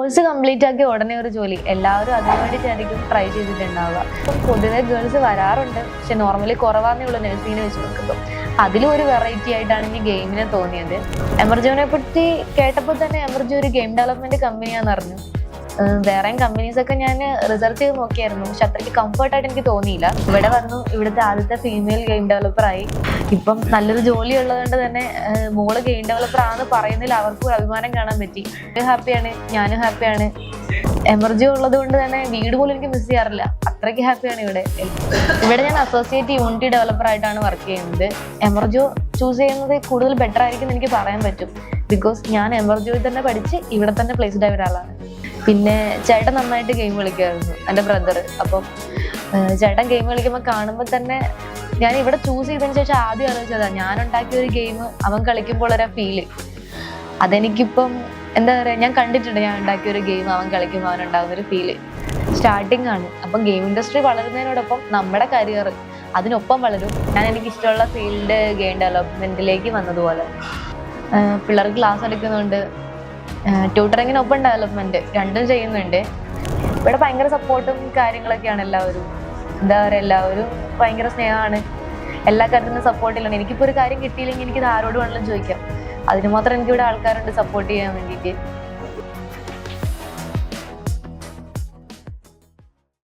Course complete ആക്കി ഉടനെ ഒരു ജോലി, എല്ലാവരും അതിനു വേണ്ടിയിട്ടായിരിക്കും ട്രൈ ചെയ്തിട്ടുണ്ടാവുക. അപ്പം പൊതുവെ ഗേൾസ് വരാറുണ്ട്, പക്ഷെ നോർമലി കുറവാന്നേ ഉള്ളൂ നഴ്സിങ്ങിനെ വെച്ച് നോക്കുമ്പോൾ. അതിലും ഒരു വെറൈറ്റി ആയിട്ടാണ് എനിക്ക് ഗെയിമിനെ തോന്നിയത്. എമർജോനെ പറ്റി കേട്ടപ്പോൾ തന്നെ എമർജോ ഒരു ഗെയിം ഡെവലപ്മെന്റ് കമ്പനിയാണെന്ന് അറിഞ്ഞു. വേറെയും കമ്പനീസ് ഒക്കെ ഞാൻ റിസർച്ച് ചെയ്ത് നോക്കിയായിരുന്നു, പക്ഷെ അത്രയ്ക്ക് കംഫർട്ടായിട്ട് എനിക്ക് തോന്നിയില്ല. ഇവിടെ വന്നു, ഇവിടുത്തെ ആദ്യത്തെ ഫീമെയിൽ ഗെയിം ഡെവലപ്പറായി. ഇപ്പം നല്ലൊരു ജോലി ഉള്ളതുകൊണ്ട് തന്നെ മോള് ഗെയിം ഡെവലപ്പർ ആണെന്ന് പറയുന്നതിൽ അവർക്കും ഒരു അഭിമാനം കാണാൻ പറ്റി. ഹാപ്പിയാണ്, ഞാനും ഹാപ്പിയാണ്. എമർജോ ഉള്ളത് കൊണ്ട് തന്നെ വീട് പോലും എനിക്ക് മിസ് ചെയ്യാറില്ല, അത്രയ്ക്ക് ഹാപ്പിയാണ് ഇവിടെ. ഇവിടെ ഞാൻ അസോസിയേറ്റ് യൂണിറ്റി ഡെവലപ്പർ ആയിട്ടാണ് വർക്ക് ചെയ്യുന്നത്. എമർജോ ചൂസ് ചെയ്യുന്നത് കൂടുതൽ ബെറ്റർ ആയിരിക്കും എന്ന് എനിക്ക് പറയാൻ പറ്റും, ബിക്കോസ് ഞാൻ എമർജോയിൽ തന്നെ പഠിച്ച് ഇവിടെ തന്നെ പ്ലേസ്ഡ് ആയ ഒരാളാണ്. പിന്നെ ചേട്ടൻ നന്നായിട്ട് ഗെയിം കളിക്കുമായിരുന്നു, എൻ്റെ ബ്രദർ. അപ്പം ചേട്ടൻ ഗെയിം കളിക്കുമ്പോൾ കാണുമ്പോൾ തന്നെ ഞാൻ ഇവിടെ ചൂസ് ചെയ്തതിന് ശേഷം ആദ്യം ആലോചിച്ചതാ, ഞാൻ ഉണ്ടാക്കിയ ഒരു ഗെയിം അവൻ കളിക്കുമ്പോൾ ഒരു ഫീല്. അതെനിക്കിപ്പം എന്താ പറയുക, ഞാൻ കണ്ടിട്ടുണ്ട് ഞാൻ ഉണ്ടാക്കിയ ഒരു ഗെയിം അവൻ കളിക്കുമ്പോൾ അവനുണ്ടാകുന്ന ഒരു ഫീല്. സ്റ്റാർട്ടിങ് ആണ്, അപ്പം ഗെയിം ഇൻഡസ്ട്രി വളരുന്നതിനോടൊപ്പം നമ്മുടെ കരിയർ അതിനൊപ്പം വളരും. ഞാൻ എനിക്കിഷ്ടമുള്ള ഫീൽഡ് ഗെയിം ഡെവലപ്മെന്റിലേക്ക് വന്നതുപോലെ പിള്ളേർക്ക് ക്ലാസ് എടുക്കുന്നുണ്ട്, ട്യൂട്ടറിങ്ങിനൊപ്പം ഡെവലപ്മെന്റ് രണ്ടും ചെയ്യുന്നുണ്ട്. ഇവിടെ ഭയങ്കര സപ്പോർട്ടും കാര്യങ്ങളൊക്കെയാണ്. എല്ലാവരും എന്താ പറയുക, എല്ലാവരും ഭയങ്കര സ്നേഹമാണ്, എല്ലാ കാര്യത്തിനും സപ്പോർട്ടിലാണ്. എനിക്കിപ്പോൾ ഒരു കാര്യം കിട്ടിയില്ലെങ്കിൽ എനിക്കിത് ആരോട് വേണമെങ്കിലും ചോദിക്കാം, അതിന് മാത്രം എനിക്കിവിടെ ആൾക്കാരുണ്ട് സപ്പോർട്ട് ചെയ്യാൻ വേണ്ടിയിട്ട്.